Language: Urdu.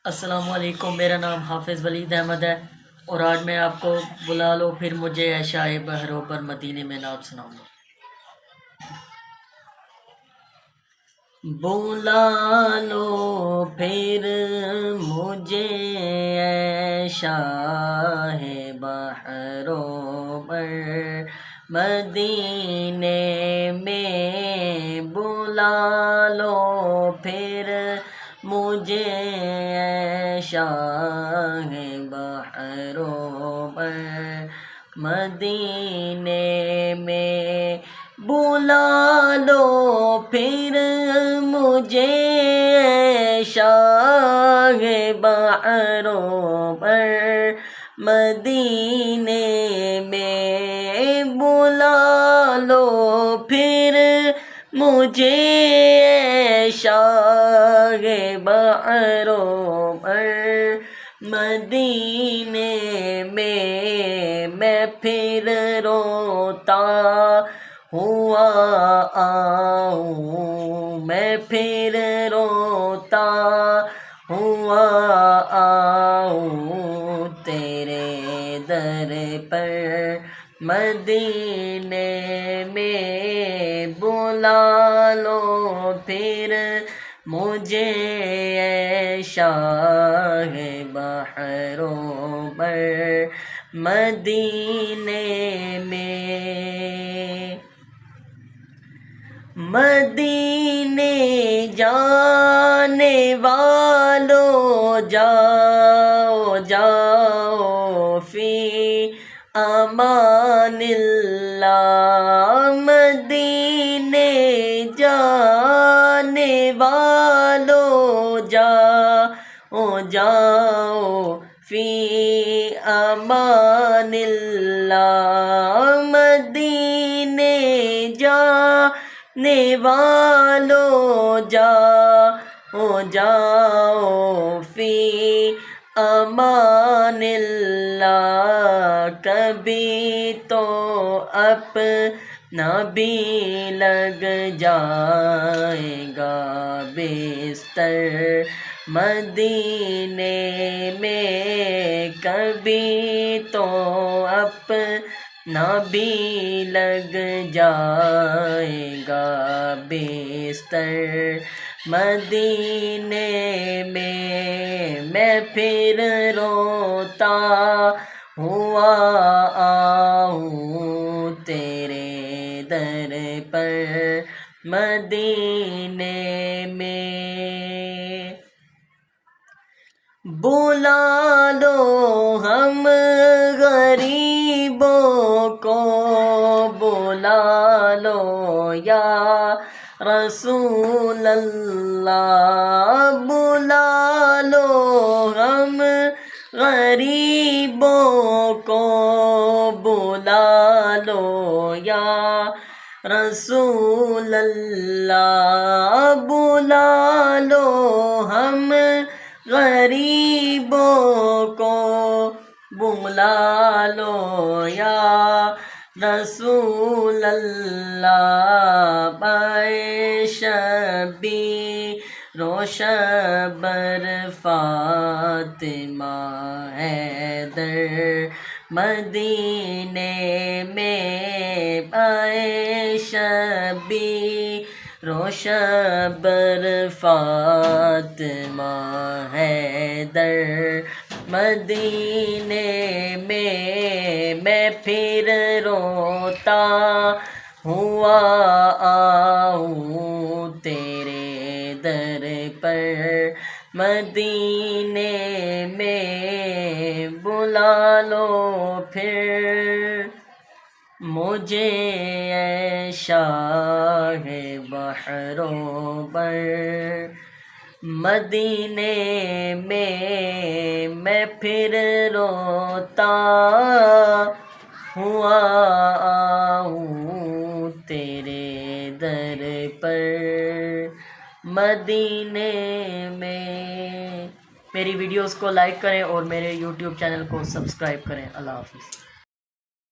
السلام علیکم، میرا نام حافظ ولید احمد ہے اور آج میں آپ کو بلا لو پھر مجھے عشائے بحروں پر مدینے میں نعت سناؤں گا۔ بلا لو پھر مجھے عشائے بحروں پر مدینے میں، بلا لو پھر مجھے عشائے بحروں پر مدینے میں، بلا لو پھر مجھے عشائے بحروں پر مدینے میں، بلا لو پھر مجھے عشائے بحروں پر مدینے میں پھر روتا ہوا آؤں، میں پھر روتا ہوا آؤں تیرے در پر مدینے میں، بلا لو پھر مجھے عشائے بحروں پر مدینے میں، مدینے جانے والو جاؤ جاؤ فی امان اللہ، مدینے جانے والو جاؤ جاؤ فی امان اللہ، مدینے جانے والو جاؤ جاؤ فی امان اللہ، کبھی تو اپنا بھی لگ جائے گا بستر مدینے میں، کبھی تو اپنا بھی لگ جائے گا بستر مدینے میں پھر روتا ہوا آؤں تیرے در پر مدینے میں، بلا لو ہم غریبوں کو، بلا لو یا رسول اللہ، بلا لو ہم غریبوں کو، بلا لو یا رسول اللہ، بلا لو ہم غریبوں کو، بلا لو یا رسول اللہ، پائے شبیر و شبر فاطمہ حیدر مدینے میں، پائے شبیر و شبر فاطمہ حیدر مدینے میں پھر روتا ہوا آؤں تیرے در پر مدینے میں، بلا لو پھر مجھے عشائے بحروں پر مدینے میں پھر روتا ہوا آؤں تیرے در پر مدینے میں۔ میری ویڈیوز کو لائک کریں اور میرے یوٹیوب چینل کو سبسکرائب کریں۔ اللہ حافظ۔